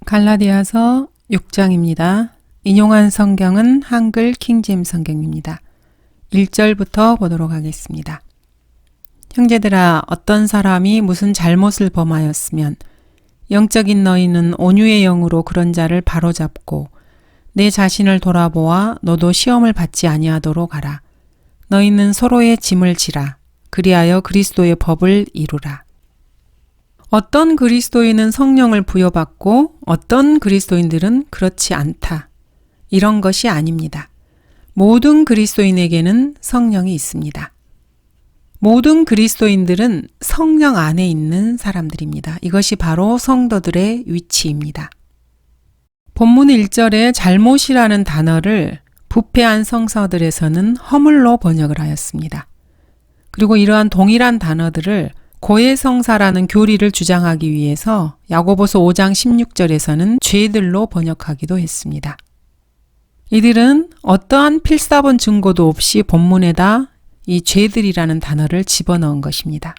갈라디아서 6장입니다. 인용한 성경은 한글 킹제임스 성경입니다. 1절부터 보도록 하겠습니다. 형제들아, 어떤 사람이 무슨 잘못을 범하였으면 영적인 너희는 온유의 영으로 그런 자를 바로잡고 내 자신을 돌아보아 너도 시험을 받지 아니하도록 하라. 너희는 서로의 짐을 지라. 그리하여 그리스도의 법을 이루라. 어떤 그리스도인은 성령을 부여받고 어떤 그리스도인들은 그렇지 않다. 이런 것이 아닙니다. 모든 그리스도인에게는 성령이 있습니다. 모든 그리스도인들은 성령 안에 있는 사람들입니다. 이것이 바로 성도들의 위치입니다. 본문 1절에 잘못이라는 단어를 부패한 성서들에서는 허물로 번역을 하였습니다. 그리고 이러한 동일한 단어들을 고해성사라는 교리를 주장하기 위해서 야고보서 5장 16절에서는 죄들로 번역하기도 했습니다. 이들은 어떠한 필사본 증거도 없이 본문에다 이 죄들이라는 단어를 집어넣은 것입니다.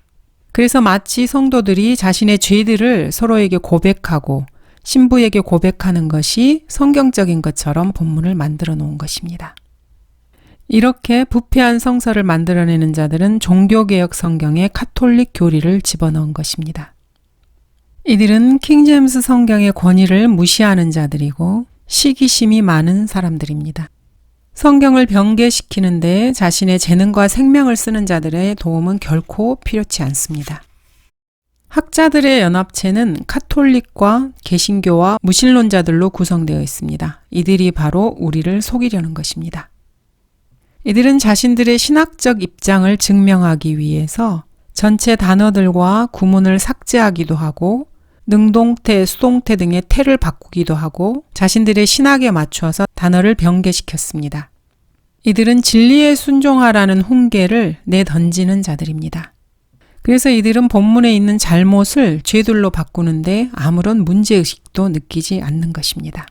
그래서 마치 성도들이 자신의 죄들을 서로에게 고백하고 신부에게 고백하는 것이 성경적인 것처럼 본문을 만들어 놓은 것입니다. 이렇게 부패한 성서를 만들어내는 자들은 종교개혁 성경에 카톨릭 교리를 집어넣은 것입니다. 이들은 킹제임스 성경의 권위를 무시하는 자들이고 시기심이 많은 사람들입니다. 성경을 변개시키는데 자신의 재능과 생명을 쓰는 자들의 도움은 결코 필요치 않습니다. 학자들의 연합체는 카톨릭과 개신교와 무신론자들로 구성되어 있습니다. 이들이 바로 우리를 속이려는 것입니다. 이들은 자신들의 신학적 입장을 증명하기 위해서 전체 단어들과 구문을 삭제하기도 하고 능동태, 수동태 등의 태를 바꾸기도 하고 자신들의 신학에 맞추어서 단어를 변개시켰습니다. 이들은 진리에 순종하라는 훈계를 내던지는 자들입니다. 그래서 이들은 본문에 있는 잘못을 죄들로 바꾸는데 아무런 문제의식도 느끼지 않는 것입니다.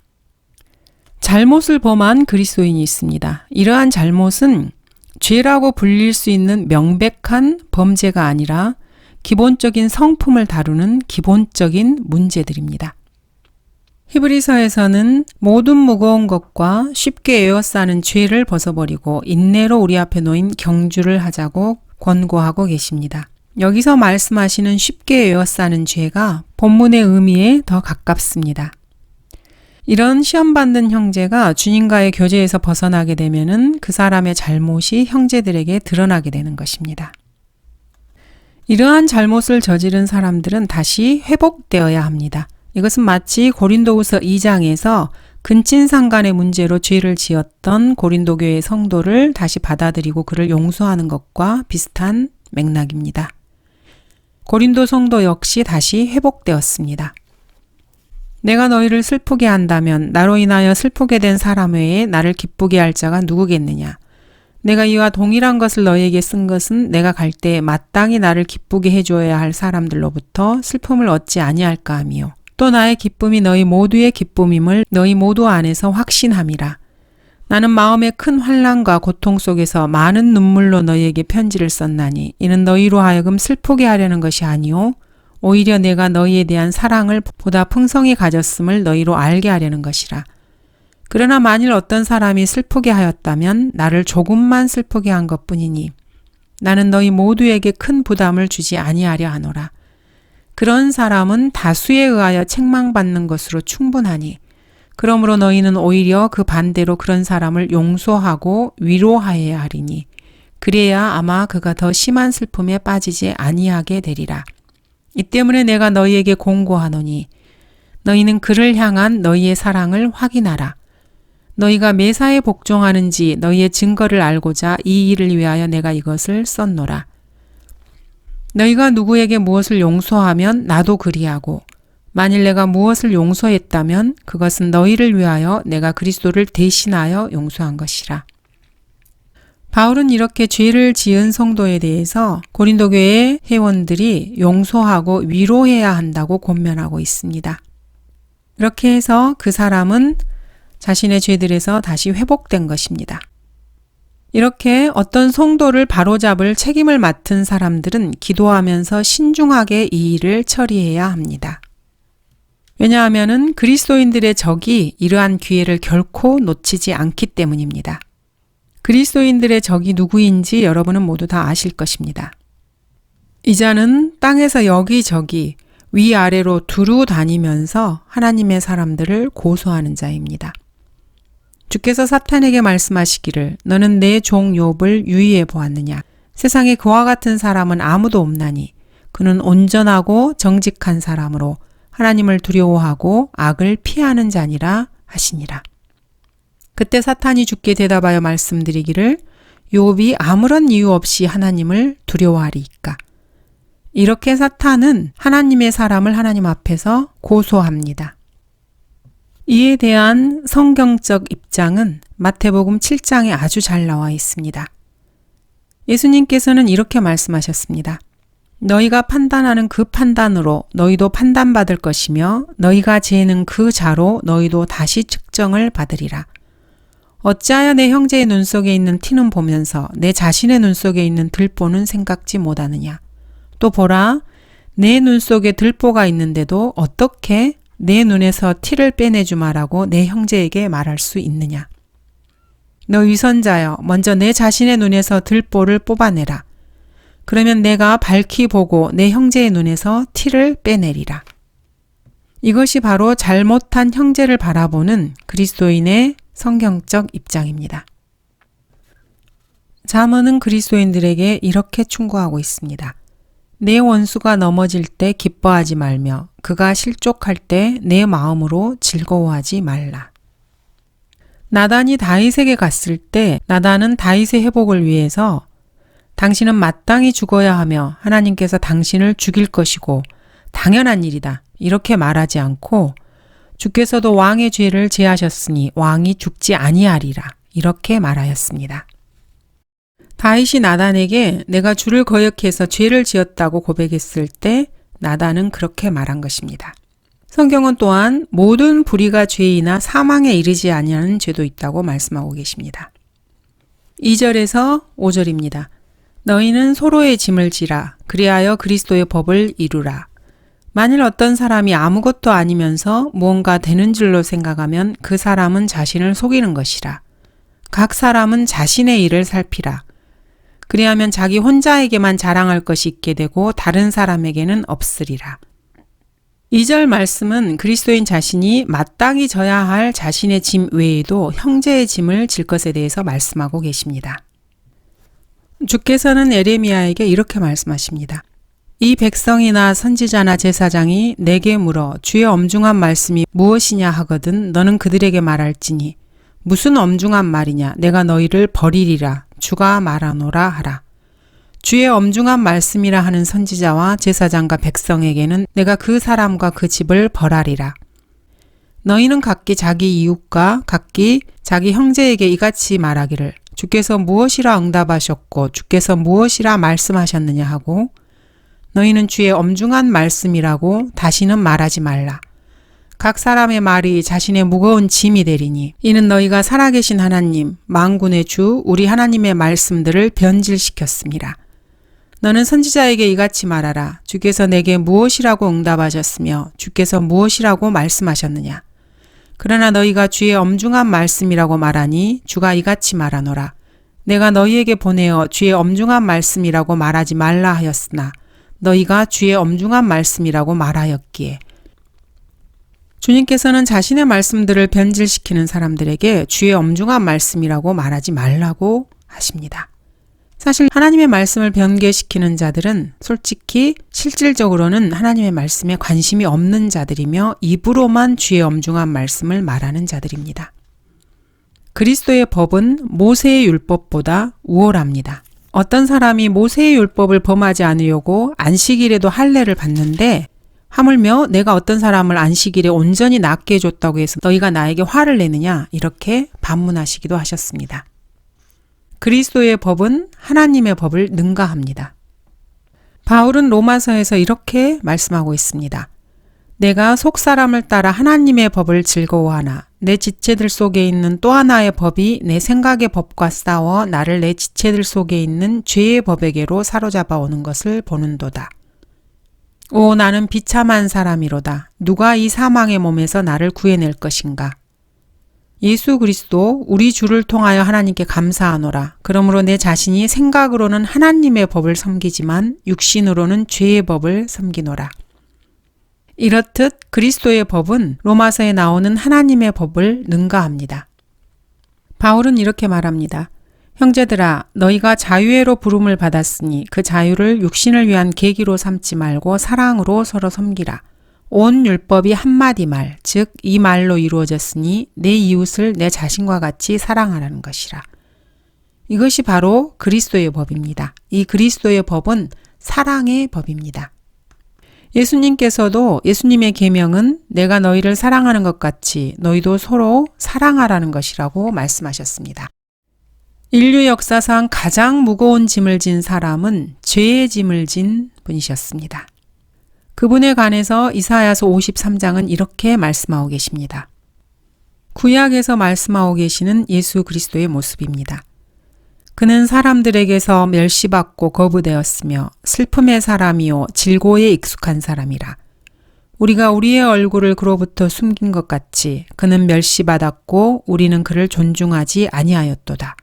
잘못을 범한 그리스도인이 있습니다. 이러한 잘못은 죄라고 불릴 수 있는 명백한 범죄가 아니라 기본적인 성품을 다루는 기본적인 문제들입니다. 히브리서에서는 모든 무거운 것과 쉽게 에워싸는 죄를 벗어버리고 인내로 우리 앞에 놓인 경주를 하자고 권고하고 계십니다. 여기서 말씀하시는 쉽게 에워싸는 죄가 본문의 의미에 더 가깝습니다. 이런 시험받는 형제가 주님과의 교제에서 벗어나게 되면은 그 사람의 잘못이 형제들에게 드러나게 되는 것입니다. 이러한 잘못을 저지른 사람들은 다시 회복되어야 합니다. 이것은 마치 고린도후서 2장에서 근친상간의 문제로 죄를 지었던 고린도 교회의 성도를 다시 받아들이고 그를 용서하는 것과 비슷한 맥락입니다. 고린도 성도 역시 다시 회복되었습니다. 내가 너희를 슬프게 한다면 나로 인하여 슬프게 된 사람 외에 나를 기쁘게 할 자가 누구겠느냐. 내가 이와 동일한 것을 너희에게 쓴 것은 내가 갈 때 마땅히 나를 기쁘게 해줘야 할 사람들로부터 슬픔을 얻지 아니할까 하미요. 또 나의 기쁨이 너희 모두의 기쁨임을 너희 모두 안에서 확신함이라. 나는 마음의 큰 환난과 고통 속에서 많은 눈물로 너희에게 편지를 썼나니 이는 너희로 하여금 슬프게 하려는 것이 아니오 오히려 내가 너희에 대한 사랑을 보다 풍성히 가졌음을 너희로 알게 하려는 것이라. 그러나 만일 어떤 사람이 슬프게 하였다면 나를 조금만 슬프게 한 것뿐이니 나는 너희 모두에게 큰 부담을 주지 아니하려 하노라. 그런 사람은 다수에 의하여 책망받는 것으로 충분하니 그러므로 너희는 오히려 그 반대로 그런 사람을 용서하고 위로하여야 하리니 그래야 아마 그가 더 심한 슬픔에 빠지지 아니하게 되리라. 이 때문에 내가 너희에게 공고하노니 너희는 그를 향한 너희의 사랑을 확인하라. 너희가 매사에 복종하는지 너희의 증거를 알고자 이 일을 위하여 내가 이것을 썼노라. 너희가 누구에게 무엇을 용서하면 나도 그리하고 만일 내가 무엇을 용서했다면 그것은 너희를 위하여 내가 그리스도를 대신하여 용서한 것이라. 바울은 이렇게 죄를 지은 성도에 대해서 고린도 교회 회원들이 용서하고 위로해야 한다고 권면하고 있습니다. 이렇게 해서 그 사람은 자신의 죄들에서 다시 회복된 것입니다. 이렇게 어떤 성도를 바로잡을 책임을 맡은 사람들은 기도하면서 신중하게 이 일을 처리해야 합니다. 왜냐하면 그리스도인들의 적이 이러한 기회를 결코 놓치지 않기 때문입니다. 그리스도인들의 적이 누구인지 여러분은 모두 다 아실 것입니다. 이 자는 땅에서 여기저기 위아래로 두루 다니면서 하나님의 사람들을 고소하는 자입니다. 주께서 사탄에게 말씀하시기를 너는 내 종 욥을 유의해 보았느냐. 세상에 그와 같은 사람은 아무도 없나니 그는 온전하고 정직한 사람으로 하나님을 두려워하고 악을 피하는 자니라 하시니라. 그때 사탄이 주께 대답하여 말씀드리기를 욥이 아무런 이유 없이 하나님을 두려워하리이까. 이렇게 사탄은 하나님의 사람을 하나님 앞에서 고소합니다. 이에 대한 성경적 입장은 마태복음 7장에 아주 잘 나와 있습니다. 예수님께서는 이렇게 말씀하셨습니다. 너희가 판단하는 그 판단으로 너희도 판단받을 것이며 너희가 재는 그 자로 너희도 다시 측정을 받으리라. 어찌하여 내 형제의 눈 속에 있는 티는 보면서 내 자신의 눈 속에 있는 들보는 생각지 못하느냐. 또 보라, 내 눈 속에 들보가 있는데도 어떻게 내 눈에서 티를 빼내주마라고 내 형제에게 말할 수 있느냐. 너 위선자여, 먼저 내 자신의 눈에서 들보를 뽑아내라. 그러면 내가 밝히 보고 내 형제의 눈에서 티를 빼내리라. 이것이 바로 잘못한 형제를 바라보는 그리스도인의 성경적 입장입니다. 잠언은 그리스도인들에게 이렇게 충고하고 있습니다. 내 원수가 넘어질 때 기뻐하지 말며 그가 실족할 때 내 마음으로 즐거워하지 말라. 나단이 다윗에게 갔을 때 나단은 다윗의 회복을 위해서 당신은 마땅히 죽어야 하며 하나님께서 당신을 죽일 것이고 당연한 일이다. 이렇게 말하지 않고 주께서도 왕의 죄를 제하셨으니 왕이 죽지 아니하리라. 이렇게 말하였습니다. 다윗이 나단에게 내가 주를 거역해서 죄를 지었다고 고백했을 때 나단은 그렇게 말한 것입니다. 성경은 또한 모든 불의가 죄이나 사망에 이르지 아니하는 죄도 있다고 말씀하고 계십니다. 2절에서 5절입니다. 너희는 서로의 짐을 지라 그리하여 그리스도의 법을 이루라. 만일 어떤 사람이 아무것도 아니면서 무언가 되는 줄로 생각하면 그 사람은 자신을 속이는 것이라. 각 사람은 자신의 일을 살피라. 그리하면 자기 혼자에게만 자랑할 것이 있게 되고 다른 사람에게는 없으리라. 2절 말씀은 그리스도인 자신이 마땅히 져야 할 자신의 짐 외에도 형제의 짐을 질 것에 대해서 말씀하고 계십니다. 주께서는 에레미야에게 이렇게 말씀하십니다. 이 백성이나 선지자나 제사장이 내게 물어 주의 엄중한 말씀이 무엇이냐 하거든 너는 그들에게 말할지니 무슨 엄중한 말이냐 내가 너희를 버리리라 주가 말하노라 하라. 주의 엄중한 말씀이라 하는 선지자와 제사장과 백성에게는 내가 그 사람과 그 집을 벌하리라. 너희는 각기 자기 이웃과 각기 자기 형제에게 이같이 말하기를 주께서 무엇이라 응답하셨고 주께서 무엇이라 말씀하셨느냐 하고 너희는 주의 엄중한 말씀이라고 다시는 말하지 말라. 각 사람의 말이 자신의 무거운 짐이 되리니 이는 너희가 살아계신 하나님 만군의 주 우리 하나님의 말씀들을 변질시켰습니다. 너는 선지자에게 이같이 말하라. 주께서 내게 무엇이라고 응답하셨으며 주께서 무엇이라고 말씀하셨느냐. 그러나 너희가 주의 엄중한 말씀이라고 말하니 주가 이같이 말하노라. 내가 너희에게 보내어 주의 엄중한 말씀이라고 말하지 말라 하였으나 너희가 주의 엄중한 말씀이라고 말하였기에. 주님께서는 자신의 말씀들을 변질시키는 사람들에게 주의 엄중한 말씀이라고 말하지 말라고 하십니다. 사실 하나님의 말씀을 변개시키는 자들은 솔직히 실질적으로는 하나님의 말씀에 관심이 없는 자들이며 입으로만 주의 엄중한 말씀을 말하는 자들입니다. 그리스도의 법은 모세의 율법보다 우월합니다. 어떤 사람이 모세의 율법을 범하지 않으려고 안식일에도 할례를 받는데 하물며 내가 어떤 사람을 안식일에 온전히 낫게 해줬다고 해서 너희가 나에게 화를 내느냐 이렇게 반문하시기도 하셨습니다. 그리스도의 법은 하나님의 법을 능가합니다. 바울은 로마서에서 이렇게 말씀하고 있습니다. 내가 속사람을 따라 하나님의 법을 즐거워하나 내 지체들 속에 있는 또 하나의 법이 내 생각의 법과 싸워 나를 내 지체들 속에 있는 죄의 법에게로 사로잡아 오는 것을 보는도다. 오, 나는 비참한 사람이로다. 누가 이 사망의 몸에서 나를 구해낼 것인가? 예수 그리스도 우리 주를 통하여 하나님께 감사하노라. 그러므로 내 자신이 생각으로는 하나님의 법을 섬기지만 육신으로는 죄의 법을 섬기노라. 이렇듯 그리스도의 법은 로마서에 나오는 하나님의 법을 능가합니다. 바울은 이렇게 말합니다. 형제들아, 너희가 자유회로 부름을 받았으니 그 자유를 육신을 위한 계기로 삼지 말고 사랑으로 서로 섬기라. 온 율법이 한마디 말, 즉 이 말로 이루어졌으니 내 이웃을 내 자신과 같이 사랑하라는 것이라. 이것이 바로 그리스도의 법입니다. 이 그리스도의 법은 사랑의 법입니다. 예수님께서도 예수님의 계명은 내가 너희를 사랑하는 것 같이 너희도 서로 사랑하라는 것이라고 말씀하셨습니다. 인류 역사상 가장 무거운 짐을 진 사람은 죄의 짐을 진 분이셨습니다. 그분에 관해서 이사야서 53장은 이렇게 말씀하고 계십니다. 구약에서 말씀하고 계시는 예수 그리스도의 모습입니다. 그는 사람들에게서 멸시받고 거부되었으며 슬픔의 사람이요 질고에 익숙한 사람이라. 우리가 우리의 얼굴을 그로부터 숨긴 것 같이 그는 멸시받았고 우리는 그를 존중하지 아니하였도다.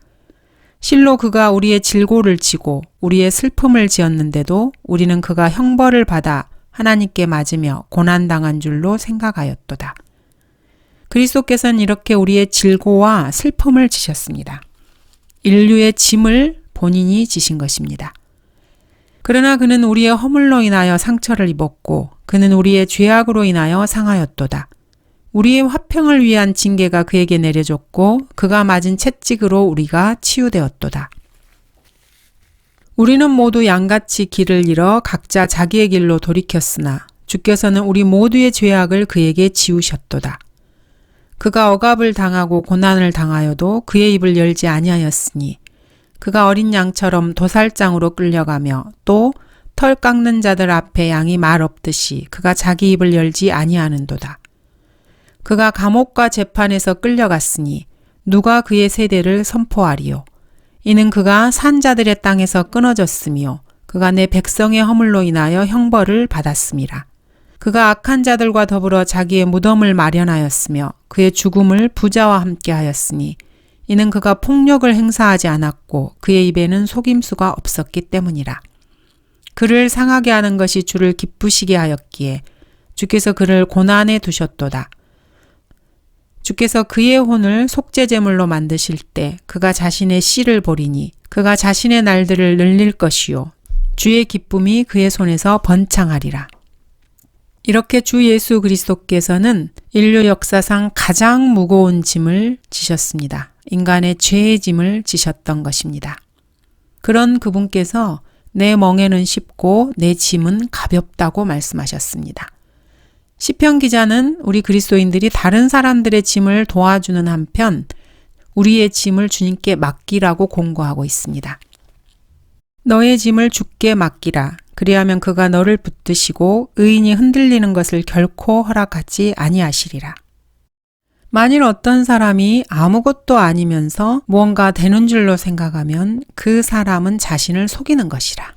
실로 그가 우리의 질고를 지고 우리의 슬픔을 지었는데도 우리는 그가 형벌을 받아 하나님께 맞으며 고난당한 줄로 생각하였도다. 그리스도께서는 이렇게 우리의 질고와 슬픔을 지셨습니다. 인류의 짐을 본인이 지신 것입니다. 그러나 그는 우리의 허물로 인하여 상처를 입었고 그는 우리의 죄악으로 인하여 상하였도다. 우리의 화평을 위한 징계가 그에게 내려졌고 그가 맞은 채찍으로 우리가 치유되었도다. 우리는 모두 양같이 길을 잃어 각자 자기의 길로 돌이켰으나 주께서는 우리 모두의 죄악을 그에게 지우셨도다. 그가 억압을 당하고 고난을 당하여도 그의 입을 열지 아니하였으니 그가 어린 양처럼 도살장으로 끌려가며 또 털 깎는 자들 앞에 양이 말 없듯이 그가 자기 입을 열지 아니하는도다. 그가 감옥과 재판에서 끌려갔으니 누가 그의 세대를 선포하리요. 이는 그가 산자들의 땅에서 끊어졌으며 그가 내 백성의 허물로 인하여 형벌을 받았음이라. 그가 악한 자들과 더불어 자기의 무덤을 마련하였으며 그의 죽음을 부자와 함께 하였으니 이는 그가 폭력을 행사하지 않았고 그의 입에는 속임수가 없었기 때문이라. 그를 상하게 하는 것이 주를 기쁘시게 하였기에 주께서 그를 고난에 두셨도다. 주께서 그의 혼을 속죄제물로 만드실 때 그가 자신의 씨를 보리니 그가 자신의 날들을 늘릴 것이요 주의 기쁨이 그의 손에서 번창하리라. 이렇게 주 예수 그리스도께서는 인류 역사상 가장 무거운 짐을 지셨습니다. 인간의 죄의 짐을 지셨던 것입니다. 그런 그분께서 내 멍에는 쉽고 내 짐은 가볍다고 말씀하셨습니다. 시편 기자는 우리 그리스도인들이 다른 사람들의 짐을 도와주는 한편 우리의 짐을 주님께 맡기라고 공고하고 있습니다. 너의 짐을 주께 맡기라. 그리하면 그가 너를 붙드시고 의인이 흔들리는 것을 결코 허락하지 아니하시리라. 만일 어떤 사람이 아무것도 아니면서 무언가 되는 줄로 생각하면 그 사람은 자신을 속이는 것이라.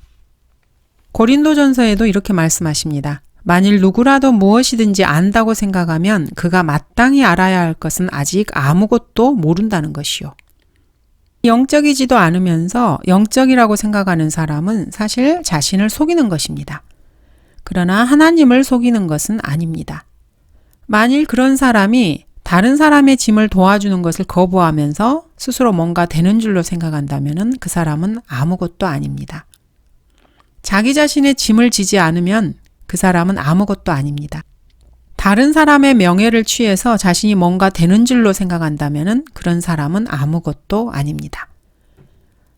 고린도전서에도 이렇게 말씀하십니다. 만일 누구라도 무엇이든지 안다고 생각하면 그가 마땅히 알아야 할 것은 아직 아무것도 모른다는 것이요. 영적이지도 않으면서 영적이라고 생각하는 사람은 사실 자신을 속이는 것입니다. 그러나 하나님을 속이는 것은 아닙니다. 만일 그런 사람이 다른 사람의 짐을 도와주는 것을 거부하면서 스스로 뭔가 되는 줄로 생각한다면 그 사람은 아무것도 아닙니다. 자기 자신의 짐을 지지 않으면 그 사람은 아무것도 아닙니다. 다른 사람의 명예를 취해서 자신이 뭔가 되는 줄로 생각한다면 그런 사람은 아무것도 아닙니다.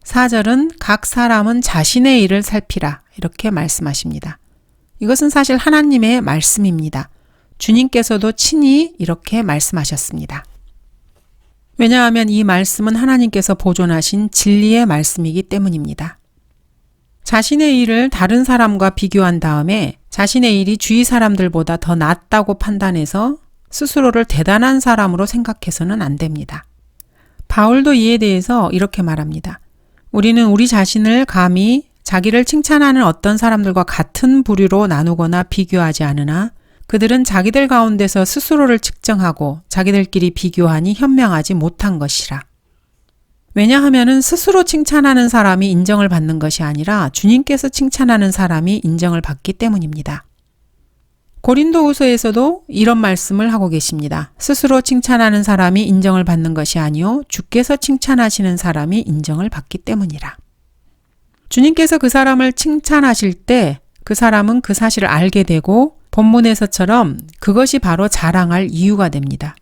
4절은 각 사람은 자신의 일을 살피라 이렇게 말씀하십니다. 이것은 사실 하나님의 말씀입니다. 주님께서도 친히 이렇게 말씀하셨습니다. 왜냐하면 이 말씀은 하나님께서 보존하신 진리의 말씀이기 때문입니다. 자신의 일을 다른 사람과 비교한 다음에 자신의 일이 주위 사람들보다 더 낫다고 판단해서 스스로를 대단한 사람으로 생각해서는 안 됩니다. 바울도 이에 대해서 이렇게 말합니다. 우리는 우리 자신을 감히 자기를 칭찬하는 어떤 사람들과 같은 부류로 나누거나 비교하지 않으나 그들은 자기들 가운데서 스스로를 측정하고 자기들끼리 비교하니 현명하지 못한 것이라. 왜냐하면 스스로 칭찬하는 사람이 인정을 받는 것이 아니라 주님께서 칭찬하는 사람이 인정을 받기 때문입니다. 고린도후서에서도 이런 말씀을 하고 계십니다. 스스로 칭찬하는 사람이 인정을 받는 것이 아니요 주께서 칭찬하시는 사람이 인정을 받기 때문이라. 주님께서 그 사람을 칭찬하실 때 그 사람은 그 사실을 알게 되고 본문에서처럼 그것이 바로 자랑할 이유가 됩니다.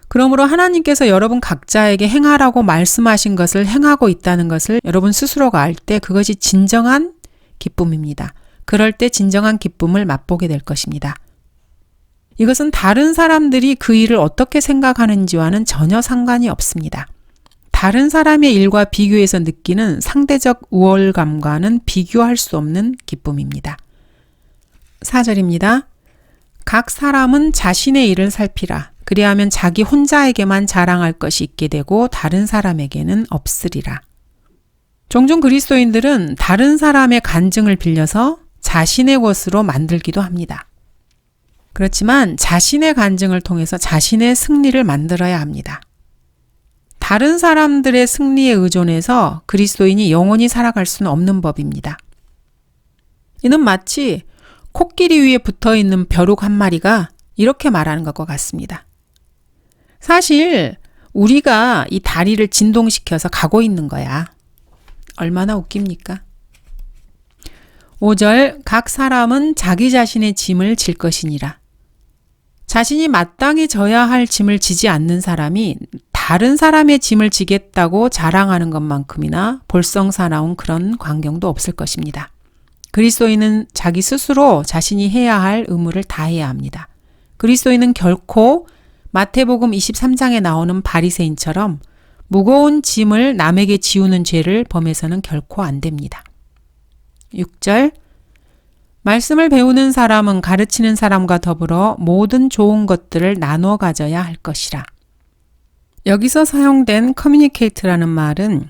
그러므로 하나님께서 여러분 각자에게 행하라고 말씀하신 것을 행하고 있다는 것을 여러분 스스로가 알 때 그것이 진정한 기쁨입니다. 그럴 때 진정한 기쁨을 맛보게 될 것입니다. 이것은 다른 사람들이 그 일을 어떻게 생각하는지와는 전혀 상관이 없습니다. 다른 사람의 일과 비교해서 느끼는 상대적 우월감과는 비교할 수 없는 기쁨입니다. 4절입니다. 각 사람은 자신의 일을 살피라. 그리하면 자기 혼자에게만 자랑할 것이 있게 되고 다른 사람에게는 없으리라. 종종 그리스도인들은 다른 사람의 간증을 빌려서 자신의 것으로 만들기도 합니다. 그렇지만 자신의 간증을 통해서 자신의 승리를 만들어야 합니다. 다른 사람들의 승리에 의존해서 그리스도인이 영원히 살아갈 수는 없는 법입니다. 이는 마치 코끼리 위에 붙어있는 벼룩 한 마리가 이렇게 말하는 것과 같습니다. 사실 우리가 이 다리를 진동시켜서 가고 있는 거야. 얼마나 웃깁니까? 5절 각 사람은 자기 자신의 짐을 질 것이니라. 자신이 마땅히 져야 할 짐을 지지 않는 사람이 다른 사람의 짐을 지겠다고 자랑하는 것만큼이나 볼썽사나운 그런 광경도 없을 것입니다. 그리스도인은 자기 스스로 자신이 해야 할 의무를 다해야 합니다. 그리스도인은 결코 마태복음 23장에 나오는 바리새인처럼 무거운 짐을 남에게 지우는 죄를 범해서는 결코 안 됩니다. 6절 말씀을 배우는 사람은 가르치는 사람과 더불어 모든 좋은 것들을 나눠 가져야 할 것이라. 여기서 사용된 communicate라는 말은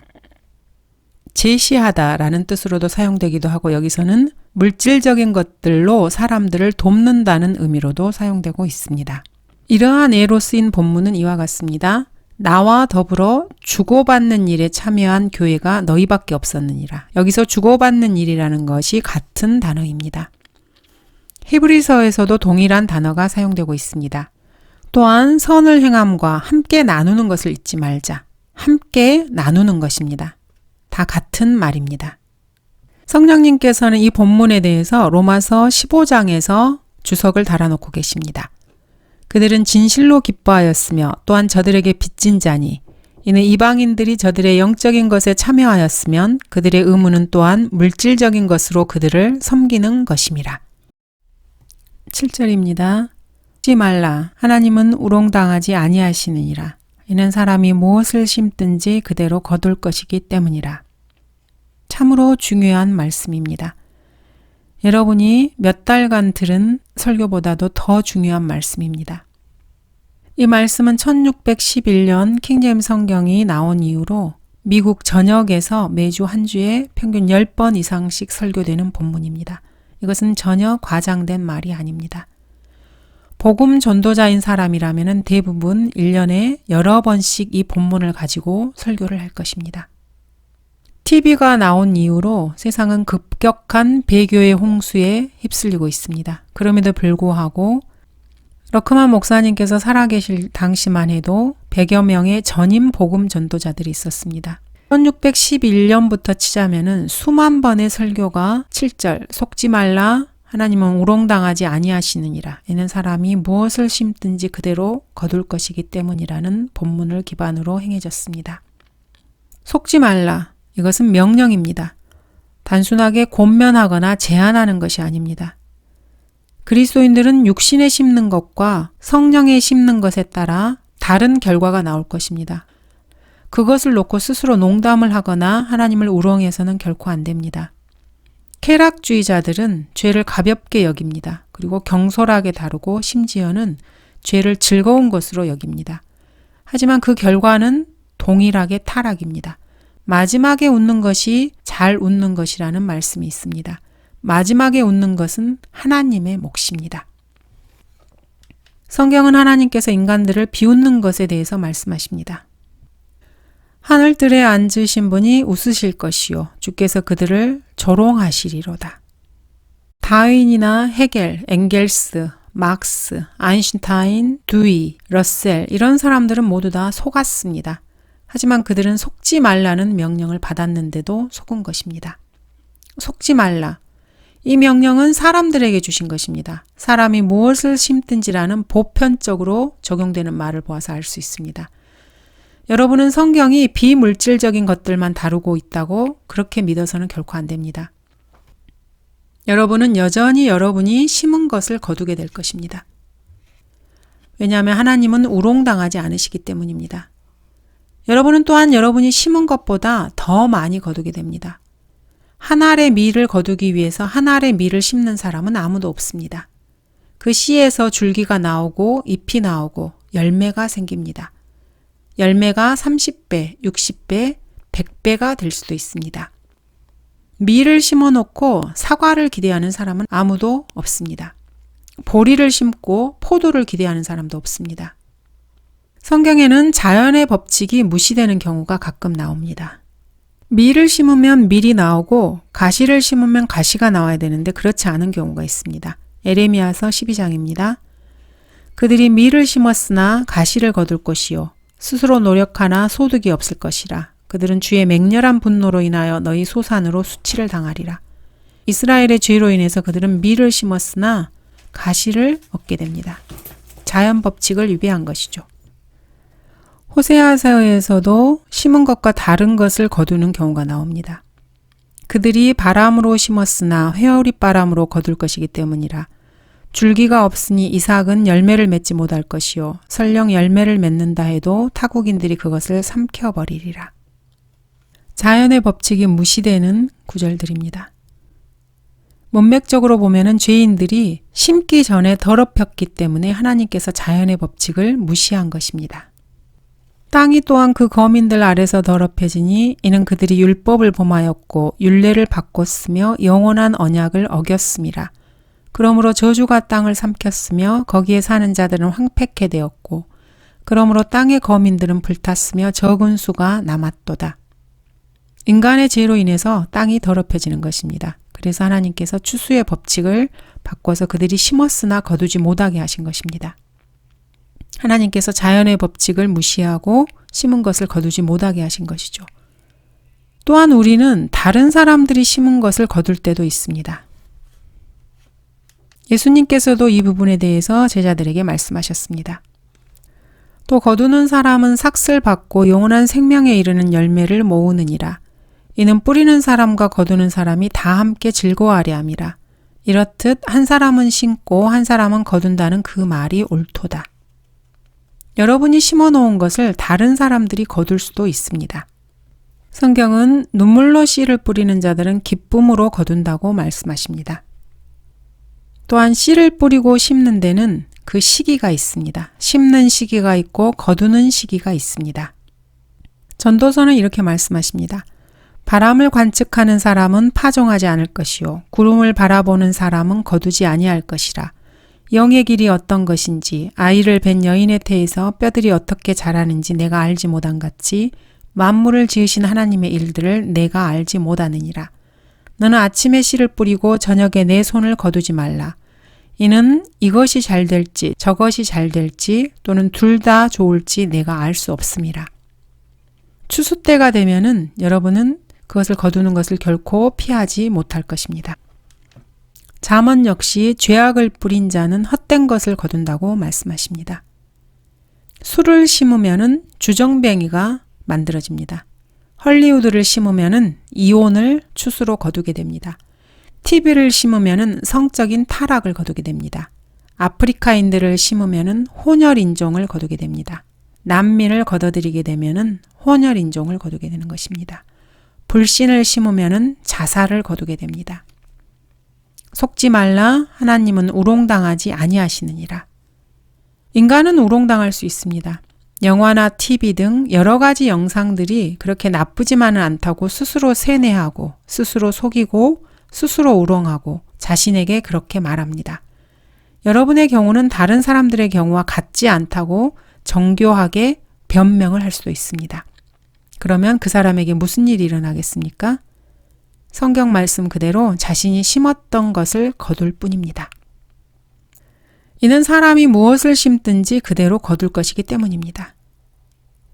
제시하다라는 뜻으로도 사용되기도 하고 여기서는 물질적인 것들로 사람들을 돕는다는 의미로도 사용되고 있습니다. 이러한 예로 쓰인 본문은 이와 같습니다. 나와 더불어 주고받는 일에 참여한 교회가 너희밖에 없었느니라. 여기서 주고받는 일이라는 것이 같은 단어입니다. 히브리서에서도 동일한 단어가 사용되고 있습니다. 또한 선을 행함과 함께 나누는 것을 잊지 말자. 함께 나누는 것입니다. 다 같은 말입니다. 성령님께서는 이 본문에 대해서 로마서 15장에서 주석을 달아놓고 계십니다. 그들은 진실로 기뻐하였으며 또한 저들에게 빚진 자니 이는 이방인들이 저들의 영적인 것에 참여하였으면 그들의 의무는 또한 물질적인 것으로 그들을 섬기는 것임이라. 7절입니다. 잊지 말라. 하나님은 우롱당하지 아니하시느니라. 이는 사람이 무엇을 심든지 그대로 거둘 것이기 때문이라. 참으로 중요한 말씀입니다. 여러분이 몇 달간 들은 설교보다도 더 중요한 말씀입니다. 이 말씀은 1611년 킹제임스 성경이 나온 이후로 미국 전역에서 매주 한 주에 평균 10번 이상씩 설교되는 본문입니다. 이것은 전혀 과장된 말이 아닙니다. 복음 전도자인 사람이라면 대부분 1년에 여러 번씩 이 본문을 가지고 설교를 할 것입니다. TV가 나온 이후로 세상은 급격한 배교의 홍수에 휩쓸리고 있습니다. 그럼에도 불구하고 러크만 목사님께서 살아계실 당시만 해도 100여 명의 전임 복음 전도자들이 있었습니다. 1611년부터 치자면은 수만 번의 설교가 7절 속지 말라 하나님은 우롱당하지 아니하시느니라. 이는 사람이 무엇을 심든지 그대로 거둘 것이기 때문이라는 본문을 기반으로 행해졌습니다. 속지 말라. 이것은 명령입니다. 단순하게 권면하거나 제안하는 것이 아닙니다. 그리스도인들은 육신에 심는 것과 성령에 심는 것에 따라 다른 결과가 나올 것입니다. 그것을 놓고 스스로 농담을 하거나 하나님을 우롱해서는 결코 안 됩니다. 쾌락주의자들은 죄를 가볍게 여깁니다. 그리고 경솔하게 다루고 심지어는 죄를 즐거운 것으로 여깁니다. 하지만 그 결과는 동일하게 타락입니다. 마지막에 웃는 것이 잘 웃는 것이라는 말씀이 있습니다. 마지막에 웃는 것은 하나님의 몫입니다. 성경은 하나님께서 인간들을 비웃는 것에 대해서 말씀하십니다. 하늘들에 앉으신 분이 웃으실 것이요 주께서 그들을 조롱하시리로다. 다윈이나 헤겔, 엥겔스, 막스, 아인슈타인, 두이, 러셀 이런 사람들은 모두 다 속았습니다. 하지만 그들은 속지 말라는 명령을 받았는데도 속은 것입니다. 속지 말라. 이 명령은 사람들에게 주신 것입니다. 사람이 무엇을 심든지라는 보편적으로 적용되는 말을 보아서 알 수 있습니다. 여러분은 성경이 비물질적인 것들만 다루고 있다고 그렇게 믿어서는 결코 안 됩니다. 여러분은 여전히 여러분이 심은 것을 거두게 될 것입니다. 왜냐하면 하나님은 우롱당하지 않으시기 때문입니다. 여러분은 또한 여러분이 심은 것보다 더 많이 거두게 됩니다. 한 알의 밀을 거두기 위해서 한 알의 밀을 심는 사람은 아무도 없습니다. 그 씨에서 줄기가 나오고 잎이 나오고 열매가 생깁니다. 열매가 30배, 60배, 100배가 될 수도 있습니다. 밀을 심어놓고 사과를 기대하는 사람은 아무도 없습니다. 보리를 심고 포도를 기대하는 사람도 없습니다. 성경에는 자연의 법칙이 무시되는 경우가 가끔 나옵니다. 밀을 심으면 밀이 나오고 가시를 심으면 가시가 나와야 되는데 그렇지 않은 경우가 있습니다. 에레미야서 12장입니다. 그들이 밀을 심었으나 가시를 거둘 것이요 스스로 노력하나 소득이 없을 것이라. 그들은 주의 맹렬한 분노로 인하여 너희 소산으로 수치를 당하리라. 이스라엘의 죄로 인해서 그들은 밀을 심었으나 가시를 얻게 됩니다. 자연 법칙을 위배한 것이죠. 호세아서에서도 심은 것과 다른 것을 거두는 경우가 나옵니다. 그들이 바람으로 심었으나 회오리바람으로 거둘 것이기 때문이라. 줄기가 없으니 이삭은 열매를 맺지 못할 것이요 설령 열매를 맺는다 해도 타국인들이 그것을 삼켜버리리라. 자연의 법칙이 무시되는 구절들입니다. 문맥적으로 보면은 죄인들이 심기 전에 더럽혔기 때문에 하나님께서 자연의 법칙을 무시한 것입니다. 땅이 또한 그 거민들 아래서 더럽혀지니 이는 그들이 율법을 범하였고 율례를 바꿨으며 영원한 언약을 어겼음이라. 그러므로 저주가 땅을 삼켰으며 거기에 사는 자들은 황폐케 되었고 그러므로 땅의 거민들은 불탔으며 적은 수가 남았도다. 인간의 죄로 인해서 땅이 더럽혀지는 것입니다. 그래서 하나님께서 추수의 법칙을 바꿔서 그들이 심었으나 거두지 못하게 하신 것입니다. 하나님께서 자연의 법칙을 무시하고 심은 것을 거두지 못하게 하신 것이죠. 또한 우리는 다른 사람들이 심은 것을 거둘 때도 있습니다. 예수님께서도 이 부분에 대해서 제자들에게 말씀하셨습니다. 또 거두는 사람은 삭슬 받고 영원한 생명에 이르는 열매를 모으느니라. 이는 뿌리는 사람과 거두는 사람이 다 함께 즐거워하려 함이라. 이렇듯 한 사람은 심고 한 사람은 거둔다는 그 말이 옳도다. 여러분이 심어놓은 것을 다른 사람들이 거둘 수도 있습니다. 성경은 눈물로 씨를 뿌리는 자들은 기쁨으로 거둔다고 말씀하십니다. 또한 씨를 뿌리고 심는 데는 그 시기가 있습니다. 심는 시기가 있고 거두는 시기가 있습니다. 전도서는 이렇게 말씀하십니다. 바람을 관측하는 사람은 파종하지 않을 것이요 구름을 바라보는 사람은 거두지 아니할 것이라. 영의 길이 어떤 것인지 아이를 뵌 여인의 태에서 뼈들이 어떻게 자라는지 내가 알지 못한 같이 만물을 지으신 하나님의 일들을 내가 알지 못하느니라. 너는 아침에 씨를 뿌리고 저녁에 내 손을 거두지 말라. 이는 이것이 잘 될지 저것이 잘 될지 또는 둘 다 좋을지 내가 알 수 없음이라. 추수 때가 되면은 여러분은 그것을 거두는 것을 결코 피하지 못할 것입니다. 잠언 역시 죄악을 뿌린 자는 헛된 것을 거둔다고 말씀하십니다. 술을 심으면은 주정뱅이가 만들어집니다. 헐리우드를 심으면은 이혼을 추수로 거두게 됩니다. TV를 심으면은 성적인 타락을 거두게 됩니다. 아프리카인들을 심으면은 혼혈인종을 거두게 됩니다. 난민을 거둬들이게 되면은 혼혈인종을 거두게 되는 것입니다. 불신을 심으면은 자살을 거두게 됩니다. 속지 말라 하나님은 우롱당하지 아니하시느니라. 인간은 우롱당할 수 있습니다. 영화나 TV 등 여러 가지 영상들이 그렇게 나쁘지만은 않다고 스스로 세뇌하고 스스로 속이고 스스로 우롱하고 자신에게 그렇게 말합니다. 여러분의 경우는 다른 사람들의 경우와 같지 않다고 정교하게 변명을 할 수도 있습니다. 그러면 그 사람에게 무슨 일이 일어나겠습니까? 성경 말씀 그대로 자신이 심었던 것을 거둘 뿐입니다. 이는 사람이 무엇을 심든지 그대로 거둘 것이기 때문입니다.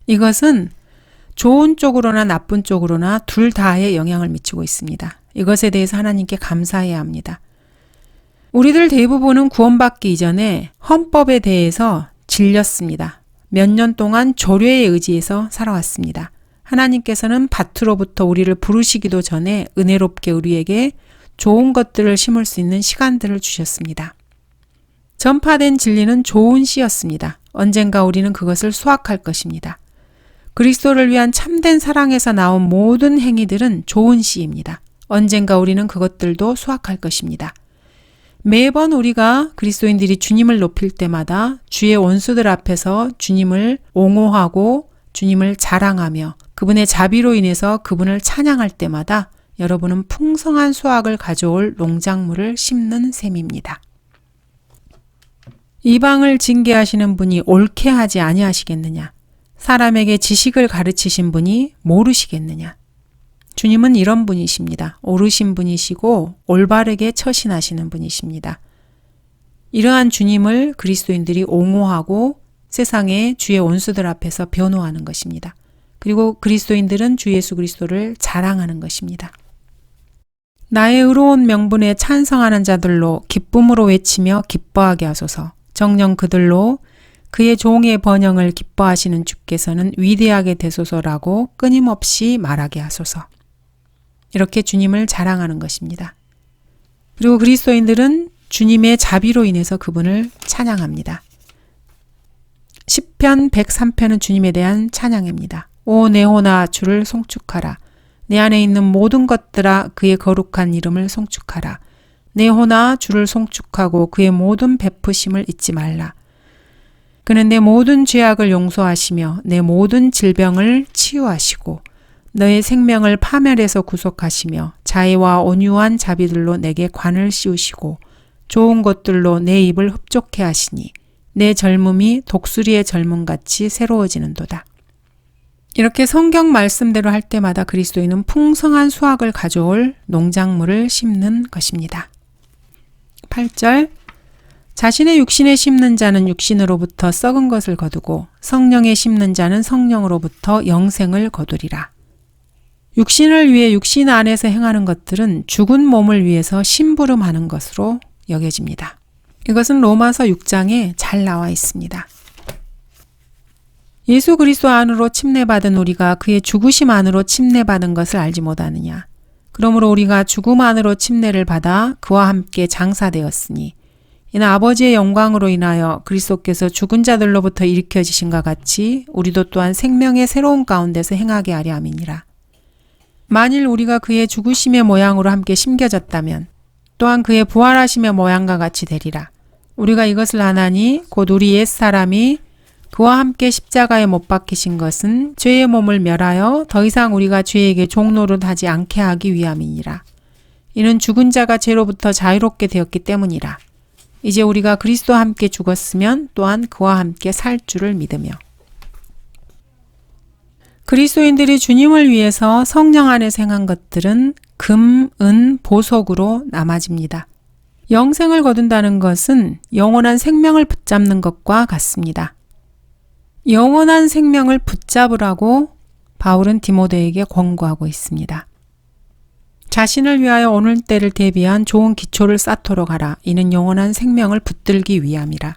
이것은 좋은 쪽으로나 나쁜 쪽으로나 둘 다에 영향을 미치고 있습니다. 이것에 대해서 하나님께 감사해야 합니다. 우리들 대부분은 구원받기 이전에 헌법에 대해서 질렸습니다. 몇 년 동안 조례에 의지해서 살아왔습니다. 하나님께서는 밭으로부터 우리를 부르시기도 전에 은혜롭게 우리에게 좋은 것들을 심을 수 있는 시간들을 주셨습니다. 전파된 진리는 좋은 씨였습니다. 언젠가 우리는 그것을 수확할 것입니다. 그리스도를 위한 참된 사랑에서 나온 모든 행위들은 좋은 씨입니다. 언젠가 우리는 그것들도 수확할 것입니다. 매번 우리가 그리스도인들이 주님을 높일 때마다 주의 원수들 앞에서 주님을 옹호하고 주님을 자랑하며 그분의 자비로 인해서 그분을 찬양할 때마다 여러분은 풍성한 수확을 가져올 농작물을 심는 셈입니다. 이방을 징계하시는 분이 옳게 하지 아니하시겠느냐? 사람에게 지식을 가르치신 분이 모르시겠느냐? 주님은 이런 분이십니다. 옳으신 분이시고 올바르게 처신하시는 분이십니다. 이러한 주님을 그리스도인들이 옹호하고 세상의 주의 원수들 앞에서 변호하는 것입니다. 그리고 그리스도인들은 주 예수 그리스도를 자랑하는 것입니다. 나의 의로운 명분에 찬성하는 자들로 기쁨으로 외치며 기뻐하게 하소서. 정녕 그들로 그의 종의 번영을 기뻐하시는 주께서는 위대하게 되소서라고 끊임없이 말하게 하소서. 이렇게 주님을 자랑하는 것입니다. 그리고 그리스도인들은 주님의 자비로 인해서 그분을 찬양합니다. 시편 103편은 주님에 대한 찬양입니다. 오 내 혼아 주를 송축하라. 내 안에 있는 모든 것들아 그의 거룩한 이름을 송축하라. 내 혼아 주를 송축하고 그의 모든 베푸심을 잊지 말라. 그는 내 모든 죄악을 용서하시며 내 모든 질병을 치유하시고 너의 생명을 파멸에서 구속하시며 자애와 온유한 자비들로 내게 관을 씌우시고 좋은 것들로 내 입을 흡족해 하시니 내 젊음이 독수리의 젊음같이 새로워지는도다. 이렇게 성경 말씀대로 할 때마다 그리스도인은 풍성한 수확을 가져올 농작물을 심는 것입니다. 8절 자신의 육신에 심는 자는 육신으로부터 썩은 것을 거두고 성령에 심는 자는 성령으로부터 영생을 거두리라. 육신을 위해 육신 안에서 행하는 것들은 죽은 몸을 위해서 심부름하는 것으로 여겨집니다. 이것은 로마서 6장에 잘 나와 있습니다. 예수 그리스도 안으로 침례받은 우리가 그의 죽으심 안으로 침례받은 것을 알지 못하느냐. 그러므로 우리가 죽음 안으로 침례를 받아 그와 함께 장사되었으니 이는 아버지의 영광으로 인하여 그리스도께서 죽은 자들로부터 일으켜지신과 같이 우리도 또한 생명의 새로운 가운데서 행하게 하려 함이니라. 만일 우리가 그의 죽으심의 모양으로 함께 심겨졌다면 또한 그의 부활하심의 모양과 같이 되리라. 우리가 이것을 아나니 곧 우리 옛사람이 그와 함께 십자가에 못 박히신 것은 죄의 몸을 멸하여 더 이상 우리가 죄에게 종노릇하지 않게 하기 위함이니라. 이는 죽은 자가 죄로부터 자유롭게 되었기 때문이라. 이제 우리가 그리스도와 함께 죽었으면 또한 그와 함께 살 줄을 믿으며. 그리스도인들이 주님을 위해서 성령 안에서 행한 것들은 금, 은, 보석으로 남아집니다. 영생을 거둔다는 것은 영원한 생명을 붙잡는 것과 같습니다. 영원한 생명을 붙잡으라고 바울은 디모데에게 권고하고 있습니다. 자신을 위하여 오늘 때를 대비한 좋은 기초를 쌓도록 하라. 이는 영원한 생명을 붙들기 위함이라.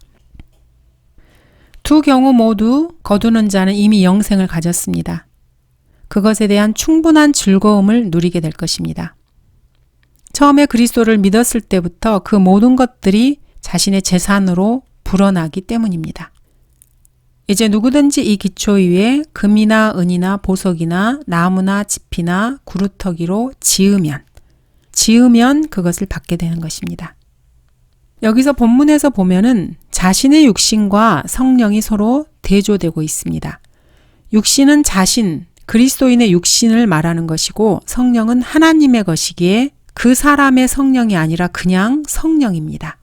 두 경우 모두 거두는 자는 이미 영생을 가졌습니다. 그것에 대한 충분한 즐거움을 누리게 될 것입니다. 처음에 그리스도를 믿었을 때부터 그 모든 것들이 자신의 재산으로 불어나기 때문입니다. 이제 누구든지 이 기초 위에 금이나 은이나 보석이나 나무나 집이나 구루터기로 지으면 그것을 받게 되는 것입니다. 여기서 본문에서 보면은 자신의 육신과 성령이 서로 대조되고 있습니다. 육신은 자신, 그리스도인의 육신을 말하는 것이고 성령은 하나님의 것이기에 그 사람의 성령이 아니라 그냥 성령입니다.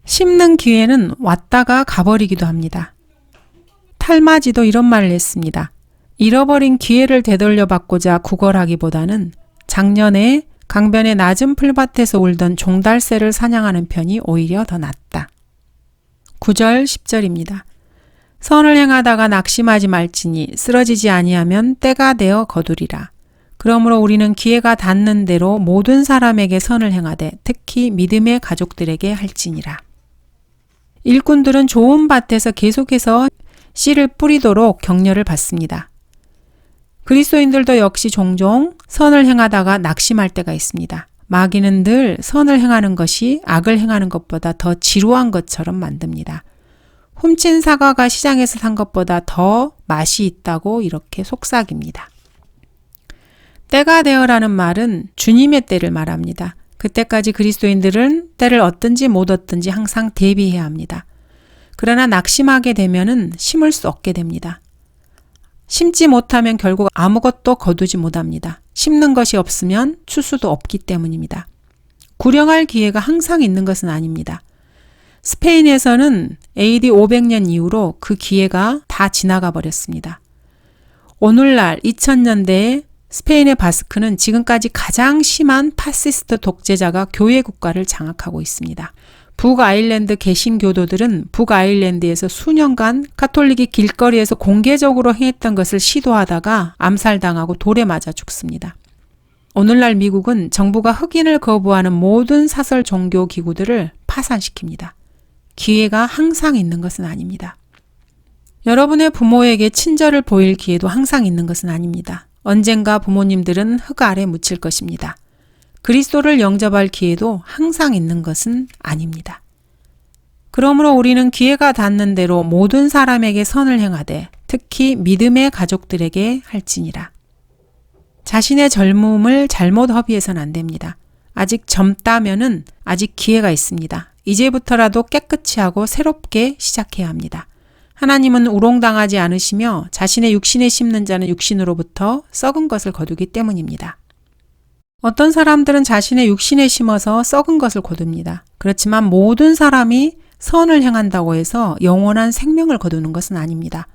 심는 기회는 왔다가 가버리기도 합니다. 탈마지도 이런 말을 했습니다. 잃어버린 기회를 되돌려받고자 구걸하기보다는 작년에 강변의 낮은 풀밭에서 울던 종달새를 사냥하는 편이 오히려 더 낫다. 9절 10절입니다. 선을 행하다가 낙심하지 말지니 쓰러지지 아니하면 때가 되어 거두리라. 그러므로 우리는 기회가 닿는 대로 모든 사람에게 선을 행하되 특히 믿음의 가족들에게 할지니라. 일꾼들은 좋은 밭에서 계속해서 씨를 뿌리도록 격려를 받습니다. 그리스도인들도 역시 종종 선을 행하다가 낙심할 때가 있습니다. 마귀는 늘 선을 행하는 것이 악을 행하는 것보다 더 지루한 것처럼 만듭니다. 훔친 사과가 시장에서 산 것보다 더 맛이 있다고 이렇게 속삭입니다. 때가 되어라는 말은 주님의 때를 말합니다. 그때까지 그리스도인들은 때를 얻든지 못 얻든지 항상 대비해야 합니다. 그러나 낙심하게 되면은 심을 수 없게 됩니다. 심지 못하면 결국 아무것도 거두지 못합니다. 심는 것이 없으면 추수도 없기 때문입니다. 구령할 기회가 항상 있는 것은 아닙니다. 스페인에서는 AD 500년 이후로 그 기회가 다 지나가 버렸습니다. 오늘날 2000년대에 스페인의 바스크는 지금까지 가장 심한 파시스트 독재자가 교회 국가를 장악하고 있습니다. 북아일랜드 개신교도들은 북아일랜드에서 수년간 카톨릭이 길거리에서 공개적으로 행했던 것을 시도하다가 암살당하고 돌에 맞아 죽습니다. 오늘날 미국은 정부가 흑인을 거부하는 모든 사설 종교 기구들을 파산시킵니다. 기회가 항상 있는 것은 아닙니다. 여러분의 부모에게 친절을 보일 기회도 항상 있는 것은 아닙니다. 언젠가 부모님들은 흙 아래 묻힐 것입니다. 그리스도를 영접할 기회도 항상 있는 것은 아닙니다. 그러므로 우리는 기회가 닿는 대로 모든 사람에게 선을 행하되 특히 믿음의 가족들에게 할지니라. 자신의 젊음을 잘못 허비해서는 안 됩니다. 아직 젊다면은 아직 기회가 있습니다. 이제부터라도 깨끗이 하고 새롭게 시작해야 합니다. 하나님은 우롱당하지 않으시며 자신의 육신에 심는 자는 육신으로부터 썩은 것을 거두기 때문입니다. 어떤 사람들은 자신의 육신에 심어서 썩은 것을 거둡니다. 그렇지만 모든 사람이 선을 행한다고 해서 영원한 생명을 거두는 것은 아닙니다.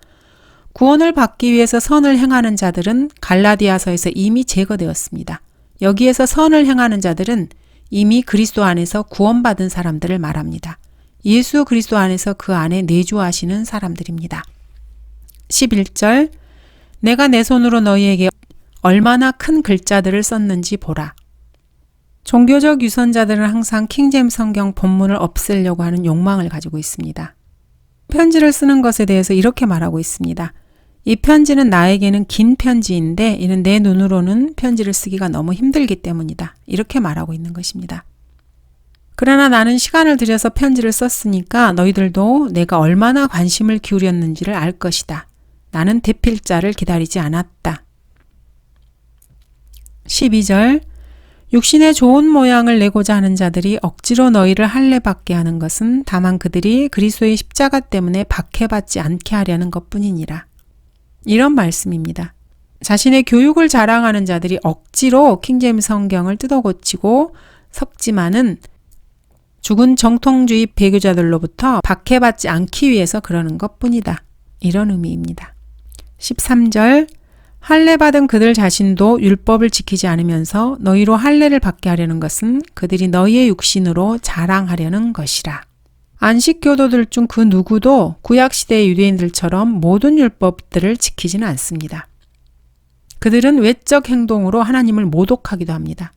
구원을 받기 위해서 선을 행하는 자들은 갈라디아서에서 이미 제거되었습니다. 여기에서 선을 행하는 자들은 이미 그리스도 안에서 구원받은 사람들을 말합니다. 예수 그리스도 안에서 그 안에 내주하시는 사람들입니다. 11절 내가 내 손으로 너희에게 얼마나 큰 글자들을 썼는지 보라. 종교적 유선자들은 항상 킹제임스 성경 본문을 없애려고 하는 욕망을 가지고 있습니다. 편지를 쓰는 것에 대해서 이렇게 말하고 있습니다. 이 편지는 나에게는 긴 편지인데 이는 내 눈으로는 편지를 쓰기가 너무 힘들기 때문이다. 이렇게 말하고 있는 것입니다. 그러나 나는 시간을 들여서 편지를 썼으니까 너희들도 내가 얼마나 관심을 기울였는지를 알 것이다. 나는 대필자를 기다리지 않았다. 12절 육신의 좋은 모양을 내고자 하는 자들이 억지로 너희를 할례받게 하는 것은 다만 그들이 그리스도의 십자가 때문에 박해받지 않게 하려는 것뿐이니라. 이런 말씀입니다. 자신의 교육을 자랑하는 자들이 억지로 킹제임스 성경을 뜯어고치고 섞지만은 죽은 정통주의 배교자들로부터 박해받지 않기 위해서 그러는 것뿐이다. 이런 의미입니다. 13절 할례받은 그들 자신도 율법을 지키지 않으면서 너희로 할례를 받게 하려는 것은 그들이 너희의 육신으로 자랑하려는 것이라. 안식교도들 중 그 누구도 구약시대의 유대인들처럼 모든 율법들을 지키지는 않습니다. 그들은 외적 행동으로 하나님을 모독하기도 합니다.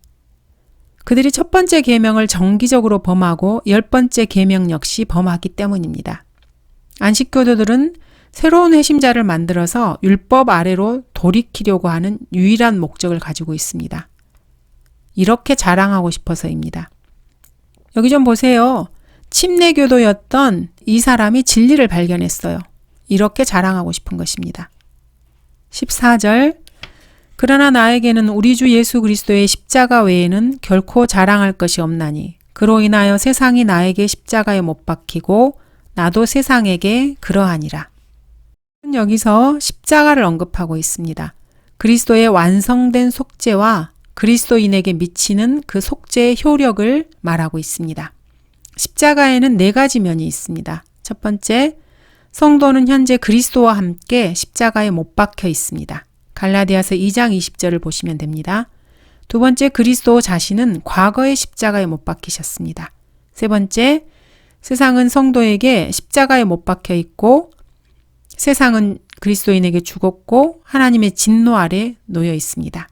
그들이 첫 번째 계명을 정기적으로 범하고 10번째 계명 역시 범하기 때문입니다. 안식교도들은 새로운 회심자를 만들어서 율법 아래로 돌이키려고 하는 유일한 목적을 가지고 있습니다. 이렇게 자랑하고 싶어서입니다. 여기 좀 보세요. 침례교도였던 이 사람이 진리를 발견했어요. 이렇게 자랑하고 싶은 것입니다. 14절 그러나 나에게는 우리 주 예수 그리스도의 십자가 외에는 결코 자랑할 것이 없나니 그로 인하여 세상이 나에게 십자가에 못 박히고 나도 세상에게 그러하니라. 여기서 십자가를 언급하고 있습니다. 그리스도의 완성된 속죄와 그리스도인에게 미치는 그 속죄의 효력을 말하고 있습니다. 십자가에는 4가지 면이 있습니다. 첫 번째, 성도는 현재 그리스도와 함께 십자가에 못 박혀 있습니다. 갈라디아서 2장 20절을 보시면 됩니다. 두 번째, 그리스도 자신은 과거의 십자가에 못 박히셨습니다. 세 번째, 세상은 성도에게 십자가에 못 박혀 있고 세상은 그리스도인에게 죽었고 하나님의 진노 아래 놓여 있습니다.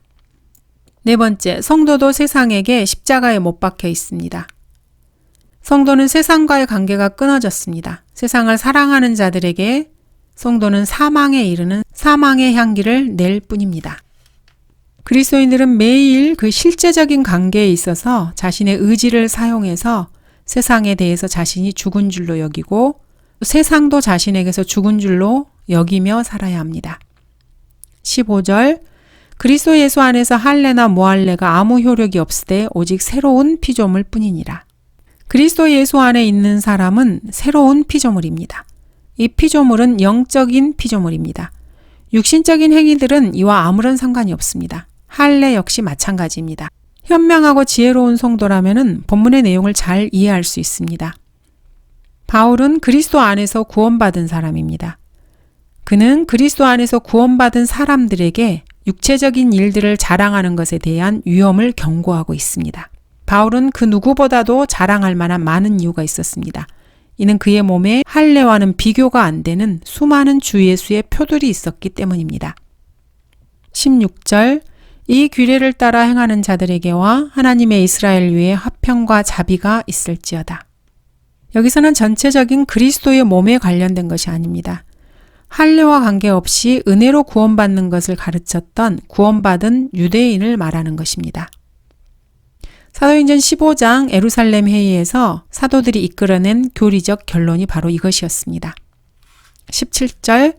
네 번째, 성도도 세상에게 십자가에 못 박혀 있습니다. 성도는 세상과의 관계가 끊어졌습니다. 세상을 사랑하는 자들에게 성도는 사망에 이르는 사망의 향기를 낼 뿐입니다. 그리스도인들은 매일 그 실제적인 관계에 있어서 자신의 의지를 사용해서 세상에 대해서 자신이 죽은 줄로 여기고 세상도 자신에게서 죽은 줄로 여기며 살아야 합니다. 15절, 그리스도 예수 안에서 할례나 무할례가 아무 효력이 없으되 오직 새로운 피조물 뿐이니라. 그리스도 예수 안에 있는 사람은 새로운 피조물입니다. 이 피조물은 영적인 피조물입니다. 육신적인 행위들은 이와 아무런 상관이 없습니다. 할례 역시 마찬가지입니다. 현명하고 지혜로운 성도라면 본문의 내용을 잘 이해할 수 있습니다. 바울은 그리스도 안에서 구원받은 사람입니다. 그는 그리스도 안에서 구원받은 사람들에게 육체적인 일들을 자랑하는 것에 대한 위험을 경고하고 있습니다. 바울은 그 누구보다도 자랑할 만한 많은 이유가 있었습니다. 이는 그의 몸에 할례와는 비교가 안 되는 수많은 주 예수의 표들이 있었기 때문입니다. 16절, 이 규례를 따라 행하는 자들에게와 하나님의 이스라엘 위에 화평과 자비가 있을지어다. 여기서는 전체적인 그리스도의 몸에 관련된 것이 아닙니다. 할례와 관계없이 은혜로 구원받는 것을 가르쳤던 구원받은 유대인을 말하는 것입니다. 사도행전 15장 예루살렘 회의에서 사도들이 이끌어낸 교리적 결론이 바로 이것이었습니다. 17절,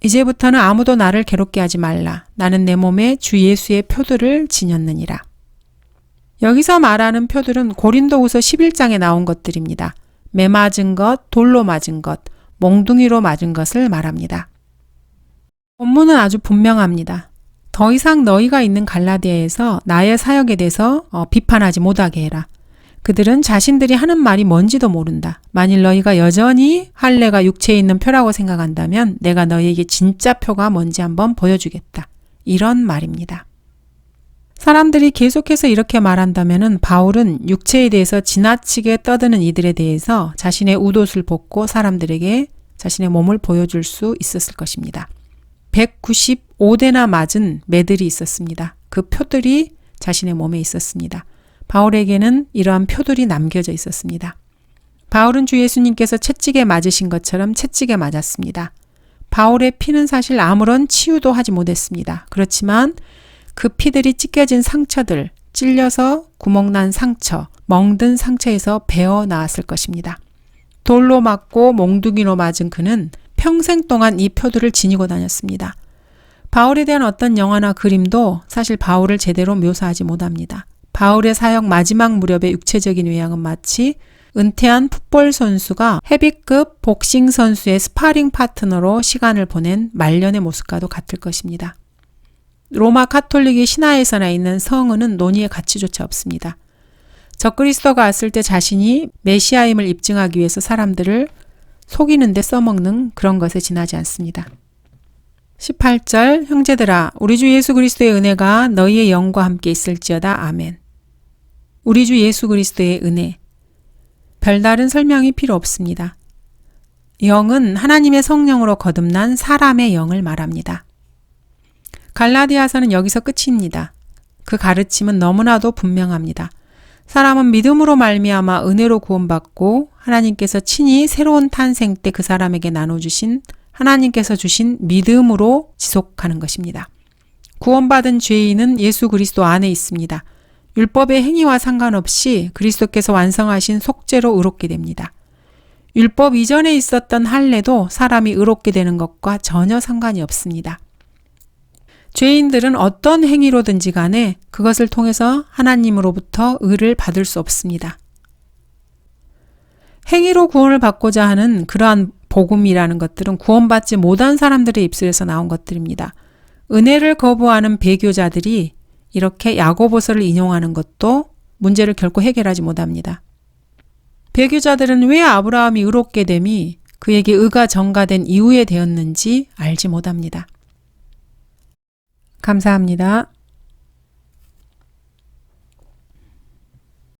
이제부터는 아무도 나를 괴롭게 하지 말라. 나는 내 몸에 주 예수의 표들을 지녔느니라. 여기서 말하는 표들은 고린도후서 11장에 나온 것들입니다. 매 맞은 것, 돌로 맞은 것, 몽둥이로 맞은 것을 말합니다. 본문은 아주 분명합니다. 더 이상 너희가 있는 갈라디아에서 나의 사역에 대해서 비판하지 못하게 해라. 그들은 자신들이 하는 말이 뭔지도 모른다. 만일 너희가 여전히 할례가 육체에 있는 표라고 생각한다면 내가 너희에게 진짜 표가 뭔지 한번 보여주겠다. 이런 말입니다. 사람들이 계속해서 이렇게 말한다면 바울은 육체에 대해서 지나치게 떠드는 이들에 대해서 자신의 웃옷을 벗고 사람들에게 자신의 몸을 보여줄 수 있었을 것입니다. 195대나 맞은 매들이 있었습니다. 그 표들이 자신의 몸에 있었습니다. 바울에게는 이러한 표들이 남겨져 있었습니다. 바울은 주 예수님께서 채찍에 맞으신 것처럼 채찍에 맞았습니다. 바울의 피는 사실 아무런 치유도 하지 못했습니다. 그렇지만 그 피들이 찢겨진 상처들, 찔려서 구멍난 상처, 멍든 상처에서 배어 나왔을 것입니다. 돌로 맞고 몽둥이로 맞은 그는 평생 동안 이 표들을 지니고 다녔습니다. 바울에 대한 어떤 영화나 그림도 사실 바울을 제대로 묘사하지 못합니다. 바울의 사역 마지막 무렵의 육체적인 외양은 마치 은퇴한 풋볼 선수가 헤비급 복싱 선수의 스파링 파트너로 시간을 보낸 말년의 모습과도 같을 것입니다. 로마 카톨릭의 신화에서나 있는 성은은 논의의 가치조차 없습니다. 적그리스도가 왔을 때 자신이 메시아임을 입증하기 위해서 사람들을 속이는 데 써먹는 그런 것에 지나지 않습니다. 18절, 형제들아 우리 주 예수 그리스도의 은혜가 너희의 영과 함께 있을지어다. 아멘. 우리 주 예수 그리스도의 은혜. 별다른 설명이 필요 없습니다. 영은 하나님의 성령으로 거듭난 사람의 영을 말합니다. 갈라디아서는 여기서 끝입니다. 그 가르침은 너무나도 분명합니다. 사람은 믿음으로 말미암아 은혜로 구원받고 하나님께서 친히 새로운 탄생 때 그 사람에게 나눠주신 하나님께서 주신 믿음으로 지속하는 것입니다. 구원받은 죄인은 예수 그리스도 안에 있습니다. 율법의 행위와 상관없이 그리스도께서 완성하신 속죄로 의롭게 됩니다. 율법 이전에 있었던 할례도 사람이 의롭게 되는 것과 전혀 상관이 없습니다. 죄인들은 어떤 행위로든지 간에 그것을 통해서 하나님으로부터 의를 받을 수 없습니다. 행위로 구원을 받고자 하는 그러한 복음이라는 것들은 구원받지 못한 사람들의 입술에서 나온 것들입니다. 은혜를 거부하는 배교자들이 이렇게 야고보서를 인용하는 것도 문제를 결코 해결하지 못합니다. 배교자들은 왜 아브라함이 의롭게 됨이 그에게 의가 전가된 이후에 되었는지 알지 못합니다. 감사합니다.